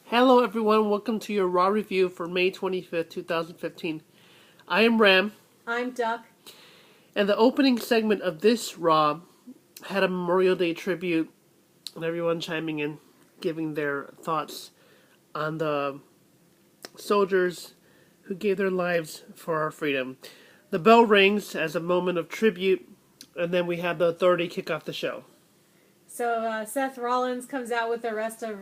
Hello, everyone. Welcome to your Raw review for May 25th, 2015. I am Ram, I'm Duck. and the opening segment of this Raw had a Memorial Day tribute, and everyone chiming in, giving their thoughts on the soldiers who gave their lives for our freedom. The bell rings as a moment of tribute, and then we have the Authority kick off the show. So Seth Rollins comes out with the rest of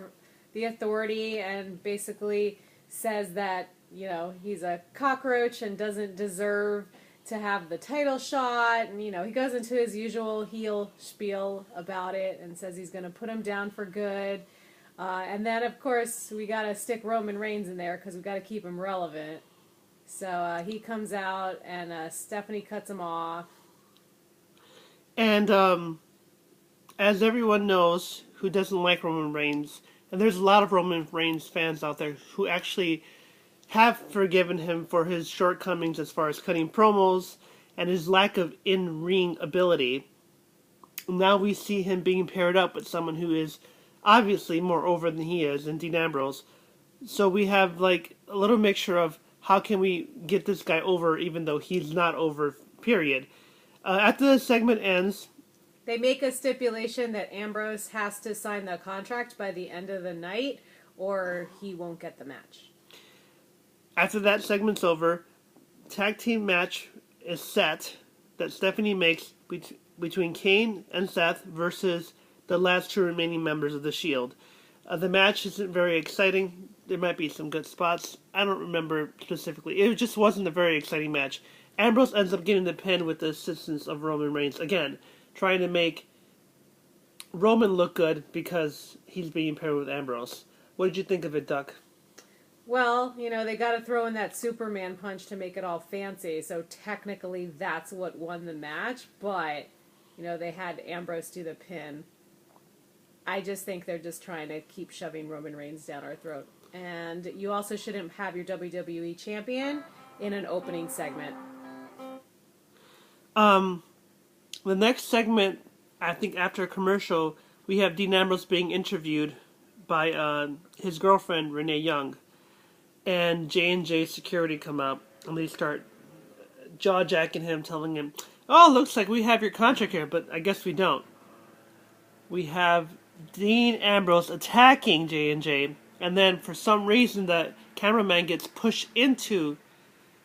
the Authority and basically says that, he's a cockroach and doesn't deserve to have the title shot. And, he goes into his usual heel spiel about it and says he's going to put him down for good. And then, of course, we got to stick Roman Reigns in there because we got to keep him relevant. So he comes out and Stephanie cuts him off. And as everyone knows who doesn't like Roman Reigns, and there's a lot of Roman Reigns fans out there who actually have forgiven him for his shortcomings as far as cutting promos and his lack of in-ring ability. Now we see him being paired up with someone who is obviously more over than he is, in Dean Ambrose. So we have like a little mixture of how can we get this guy over even though he's not over, period. After the segment ends, they make a stipulation that Ambrose has to sign the contract by the end of the night or he won't get the match. After that segment's over, tag team match is set that Stephanie makes between Kane and Seth versus the last two remaining members of the Shield. The match isn't very exciting. There might be some good spots. I don't remember specifically. It just wasn't a very exciting match. Ambrose ends up getting the pin with the assistance of Roman Reigns. Again, trying to make Roman look good because he's being paired with Ambrose. What did you think of it, Duck? Well, they got to throw in that Superman punch to make it all fancy. So technically that's what won the match. But, they had Ambrose do the pin. I just think they're just trying to keep shoving Roman Reigns down our throat. And you also shouldn't have your WWE champion in an opening segment. The next segment, I think after a commercial, we have Dean Ambrose being interviewed by his girlfriend, Renee Young. And J&J security come out, and they start jaw-jacking him, telling him, "Oh, looks like we have your contract here, but I guess we don't." We have Dean Ambrose attacking J&J, and then for some reason the cameraman gets pushed into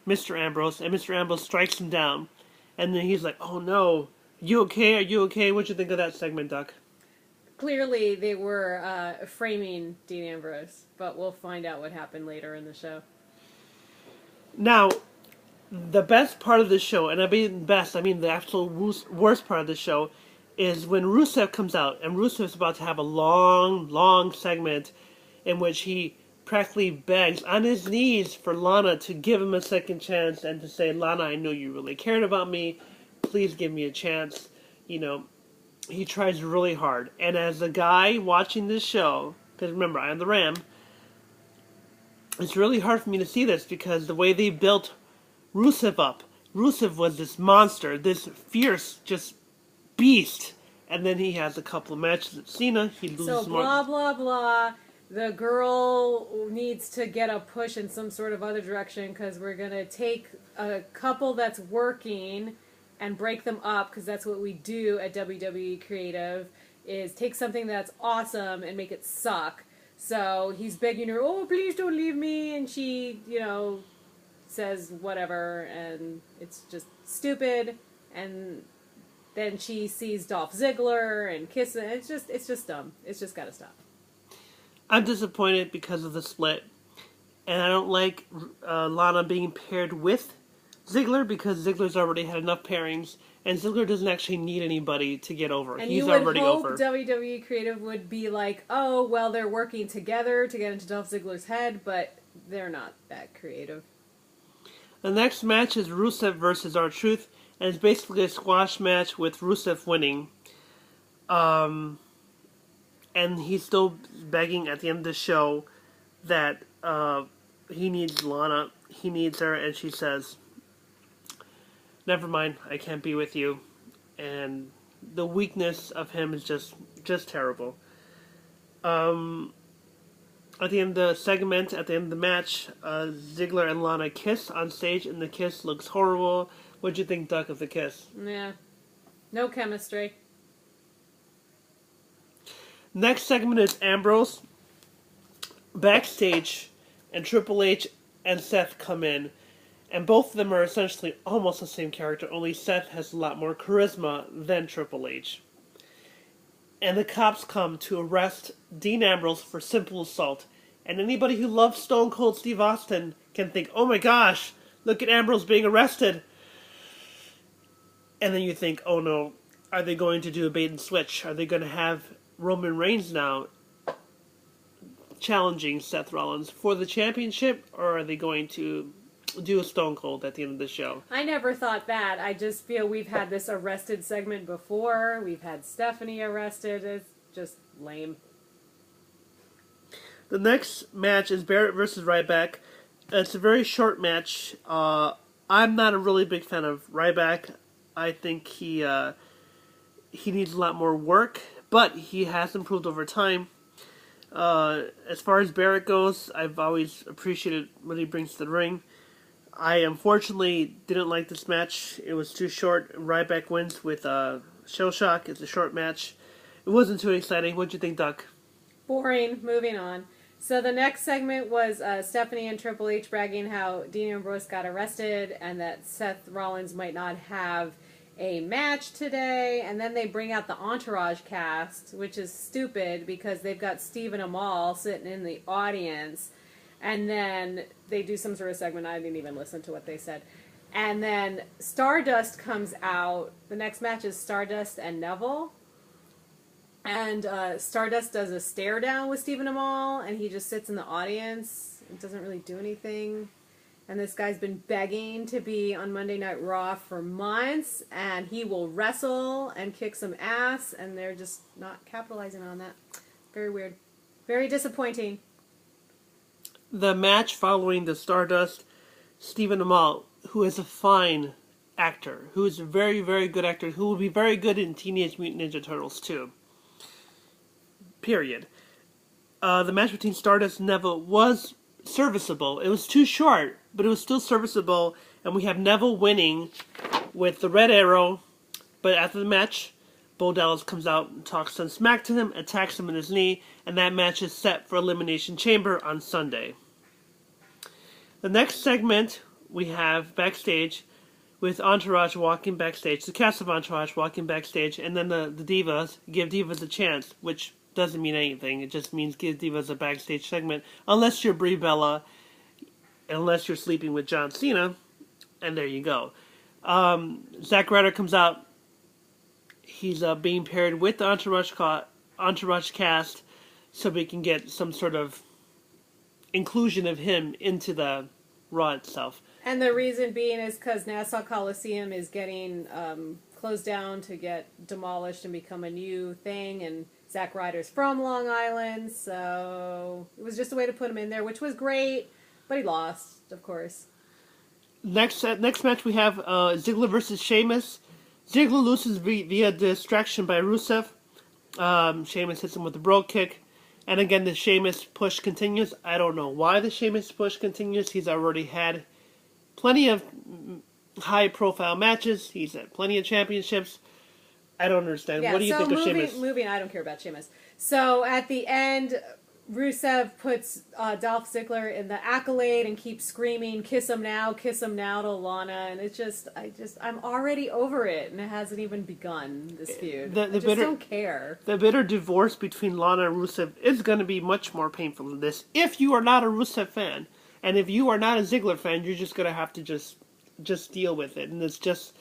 Mr. Ambrose, and Mr. Ambrose strikes him down. And then he's like, "Oh no, you okay? Are you okay?" What'd you think of that segment, Duck? Clearly, they were framing Dean Ambrose, but we'll find out what happened later in the show. Now, the best part of the show, and I mean best, I mean the absolute worst part of the show, is when Rusev comes out, and Rusev's about to have a long segment in which he practically begs on his knees for Lana to give him a second chance and to say, "Lana, I know you really cared about me. Please give me a chance." He tries really hard. And as a guy watching this show, because remember, I am the Ram, it's really hard for me to see this because the way they built Rusev up. Rusev was this monster, this fierce, just beast. And then he has a couple of matches at Cena. He loses so blah, blah, blah. The girl needs to get a push in some sort of other direction because we're going to take a couple that's working and break them up, because that's what we do at WWE Creative, is take something that's awesome and make it suck. So he's begging her, "Oh, please don't leave me," and she, says whatever, and it's just stupid, and then she sees Dolph Ziggler and kisses. It's just dumb. It's just gotta stop. I'm disappointed because of the split, and I don't like Lana being paired with Ziggler because Ziggler's already had enough pairings, and Ziggler doesn't actually need anybody to get over. And He's you would already hope over. WWE Creative would be like, "Oh, well, they're working together to get into Dolph Ziggler's head," but they're not that creative. The next match is Rusev versus R-Truth, and it's basically a squash match with Rusev winning. And he's still begging at the end of the show that he needs Lana, he needs her, and she says, "Never mind, I can't be with you." And the weakness of him is just terrible. At the end of the segment, at the end of the match, Ziggler and Lana kiss on stage, and the kiss looks horrible. What'd you think, Duck, of the kiss? Yeah. No chemistry. Next segment is Ambrose backstage, and Triple H and Seth come in, and both of them are essentially almost the same character, only Seth has a lot more charisma than Triple H. And the cops come to arrest Dean Ambrose for simple assault. And anybody who loves Stone Cold Steve Austin can think, oh my gosh, look at Ambrose being arrested. And then you think, oh no, are they going to do a bait and switch? Are they going to have Roman Reigns now challenging Seth Rollins for the championship? Or are they going to do a Stone Cold at the end of the show? I never thought that. I just feel we've had this arrested segment before. We've had Stephanie arrested. It's just lame. The next match is Barrett versus Ryback. It's a very short match. I'm not a really big fan of Ryback. I think he needs a lot more work, but he has improved over time. As far as Barrett goes, I've always appreciated what he brings to the ring. I unfortunately didn't like this match. It was too short. Ryback wins with Shell Shock. It's a short match. It wasn't too exciting. What'd you think, Duck? Boring. Moving on. So the next segment was Stephanie and Triple H bragging how Dean Ambrose got arrested and that Seth Rollins might not have a match today. And then they bring out the Entourage cast, which is stupid because they've got Stephen Amell sitting in the audience. And then they do some sort of segment. I didn't even listen to what they said. And then Stardust comes out. The next match is Stardust and Neville. And Stardust does a stare down with Stephen Amell, and he just sits in the audience and doesn't really do anything. And this guy's been begging to be on Monday Night Raw for months, and he will wrestle and kick some ass, and they're just not capitalizing on that. Very weird. Very disappointing. The match following the Stardust, Stephen Amell, who is a fine actor, who is a very, very good actor, who will be very good in Teenage Mutant Ninja Turtles too. Period. The match between Stardust and Neville was serviceable. It was too short, but it was still serviceable, and we have Neville winning with the red arrow, but after the match, Bo Dallas comes out and talks some smack to him, attacks him in his knee, and that match is set for Elimination Chamber on Sunday. The next segment we have backstage with Entourage walking backstage, the cast of Entourage walking backstage, and then the Divas give Divas a chance, which doesn't mean anything. It just means give Divas a backstage segment, unless you're Brie Bella, unless you're sleeping with John Cena, and there you go. Zack Ryder comes out. He's being paired with the Entourage cast so we can get some sort of inclusion of him into the Raw itself. And the reason being is because Nassau Coliseum is getting closed down to get demolished and become a new thing, and Zack Ryder's from Long Island, so it was just a way to put him in there, which was great, but he lost, of course. Next match we have Ziggler versus Sheamus. Ziggler loses via distraction by Rusev. Sheamus hits him with a Brogue Kick. And again, the Sheamus push continues. I don't know why the Sheamus push continues. He's already had plenty of high-profile matches. He's had plenty of championships. I don't understand. Yeah, what do you think of Sheamus? I don't care about Sheamus. So at the end, Rusev puts Dolph Ziggler in the accolade and keeps screaming, kiss him now to Lana. And it's just, I'm already over it. And it hasn't even begun, this feud. I just don't care. The bitter divorce between Lana and Rusev is going to be much more painful than this. If you are not a Rusev fan, and if you are not a Ziggler fan, you're just going to have to just deal with it. And it's just...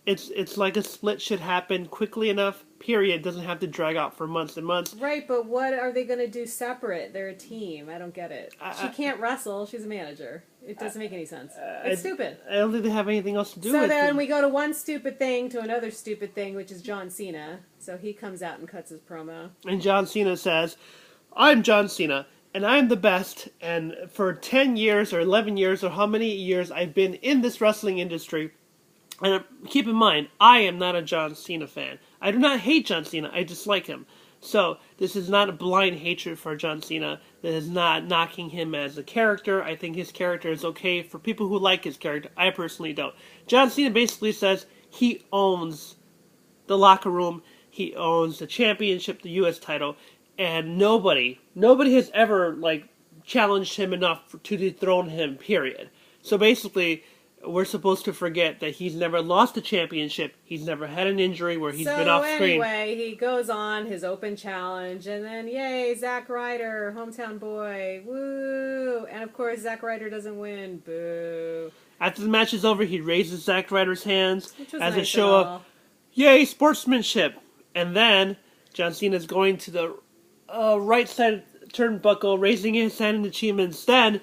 It's like a split should happen quickly enough, period. It doesn't have to drag out for months and months. Right, but what are they going to do separate? They're a team. I don't get it. She can't wrestle. She's a manager. It doesn't make any sense. It's stupid. I don't think they have anything else to do with it. So then we go to one stupid thing to another stupid thing, which is John Cena. So he comes out and cuts his promo. And John Cena says, I'm John Cena, and I'm the best, and for 10 years or 11 years or how many years I've been in this wrestling industry. And keep in mind, I am not a John Cena fan. I do not hate John Cena. I dislike him. So this is not a blind hatred for John Cena. This is not knocking him as a character. I think his character is okay for people who like his character. I personally don't. John Cena basically says he owns the locker room. He owns the championship, the U.S. title, and nobody has ever challenged him enough to dethrone him. Period. So basically, we're supposed to forget that he's never lost a championship. He's never had an injury where he's been off screen. So anyway, he goes on his open challenge, and then yay, Zack Ryder, hometown boy, woo! And of course, Zack Ryder doesn't win, boo. After the match is over, he raises Zack Ryder's hands as a show of yay sportsmanship. And then John Cena's going to the right side turnbuckle, raising his hand in achievements. Then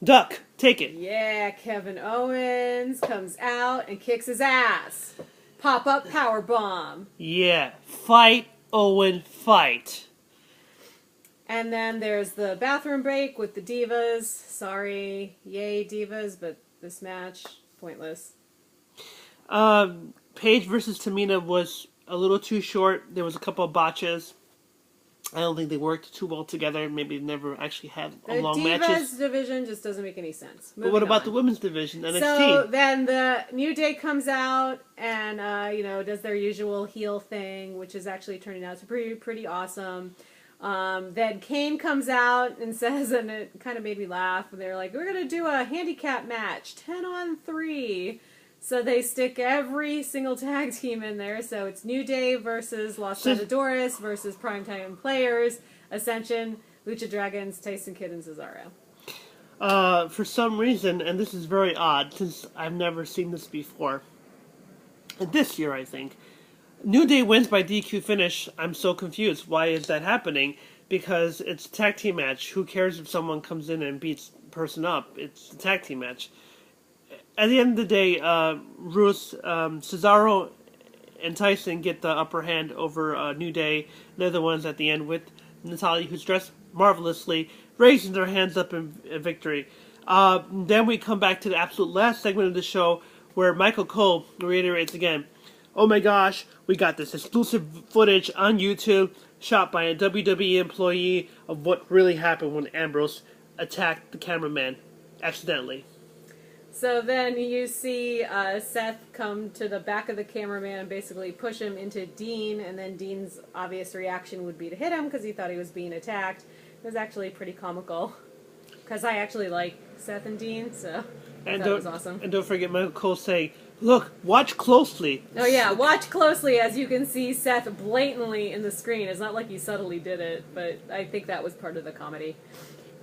duck. Take it. Yeah, Kevin Owens comes out and kicks his ass. Pop-up power bomb. Yeah. Fight, Owen, fight. And then there's the bathroom break with the Divas. Sorry, yay Divas, but this match, pointless. Paige versus Tamina was a little too short. There was a couple of botches. I don't think they worked too well together. Maybe they never actually had long matches. The Divas division just doesn't make any sense. But what about the women's division, NXT? So then the New Day comes out and, does their usual heel thing, which is actually turning out to be pretty awesome. Then Kane comes out and says, and it kind of made me laugh, they're like, we're going to do a handicap match, 10-on-3. So they stick every single tag team in there. So it's New Day versus Los Matadores versus Primetime Players, Ascension, Lucha Dragons, Tyson Kidd, and Cesaro. For some reason, and this is very odd, since I've never seen this before, this year I think, New Day wins by DQ finish. I'm so confused. Why is that happening? Because it's a tag team match. Who cares if someone comes in and beats a person up? It's a tag team match. At the end of the day, Cesaro and Tyson get the upper hand over New Day. They're the ones at the end with Natalya, who's dressed marvelously, raising their hands up in victory. Then we come back to the absolute last segment of the show, where Michael Cole reiterates again, oh my gosh, we got this exclusive footage on YouTube, shot by a WWE employee, of what really happened when Ambrose attacked the cameraman accidentally. So then you see Seth come to the back of the cameraman and basically push him into Dean, and then Dean's obvious reaction would be to hit him because he thought he was being attacked. It was actually pretty comical, because I actually like Seth and Dean, so that was awesome. And don't forget Michael Cole saying, look, watch closely. Oh yeah, watch closely, as you can see Seth blatantly in the screen. It's not like he subtly did it, but I think that was part of the comedy.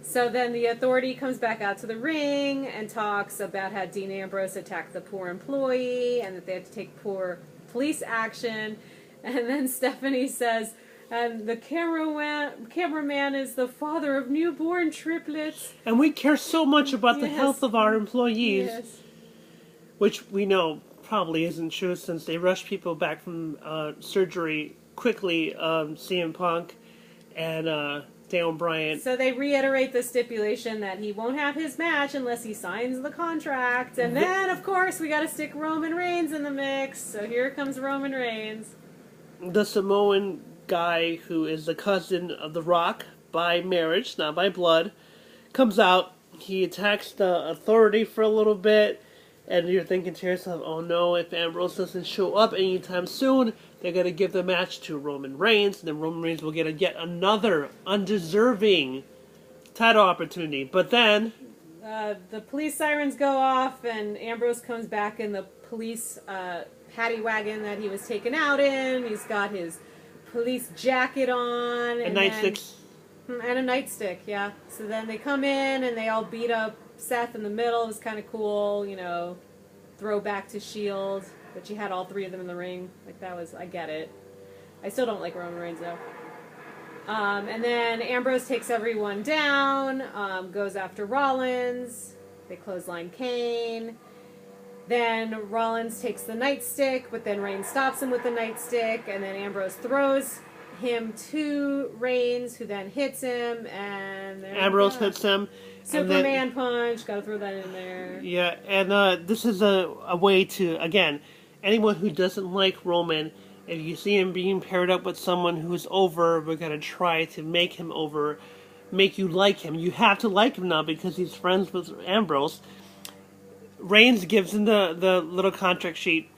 So then the Authority comes back out to the ring and talks about how Dean Ambrose attacked the poor employee and that they had to take poor police action. And then Stephanie says, and the cameraman is the father of newborn triplets. And we care so much about the health of our employees. Yes. Which we know probably isn't true, since they rush people back from surgery quickly. CM Punk and Daniel Bryan. So they reiterate the stipulation that he won't have his match unless he signs the contract. And then, of course, we got to stick Roman Reigns in the mix. So here comes Roman Reigns. The Samoan guy, who is the cousin of The Rock by marriage, not by blood, comes out. He attacks the Authority for a little bit. And you're thinking to yourself, oh no, if Ambrose doesn't show up anytime soon, they're going to give the match to Roman Reigns, and then Roman Reigns will get yet another undeserving title opportunity. But then the police sirens go off, and Ambrose comes back in the police paddy wagon that he was taken out in. He's got his police jacket on. And nightsticks. And a nightstick, yeah. So then they come in, and they all beat up Seth in the middle. It was kind of cool, throwback to S.H.I.E.L.D., but you had all three of them in the ring. I get it. I still don't like Roman Reigns, though. And then Ambrose takes everyone down, goes after Rollins. They clothesline Kane. Then Rollins takes the nightstick, but then Reigns stops him with the nightstick, and then Ambrose throws him to Reigns, who then hits him, and Ambrose hits him. Superman punch, gotta throw that in there. Yeah, and this is a way to, again, anyone who doesn't like Roman If you see him being paired up with someone who's over, we're going to try to make him over, make you like him. You have to like him now because he's friends with Ambrose. Reigns gives him the little contract sheet.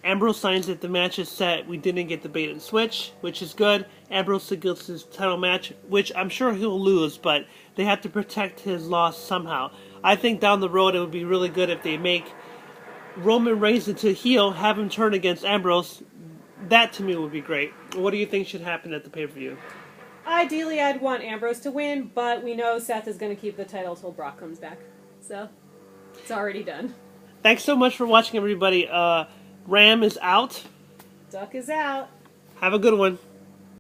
Ambrose signs it. The match is set. We didn't get the bait and switch, which is good. Ambrose gets his title match, which I'm sure he'll lose, but they have to protect his loss somehow. I think down the road it would be really good if they make Roman Reigns into a heel, have him turn against Ambrose. That to me would be great. What do you think should happen at the pay-per-view? Ideally, I'd want Ambrose to win, but we know Seth is going to keep the title till Brock comes back. So, it's already done. Thanks so much for watching, everybody. Ram is out. Duck is out. Have a good one.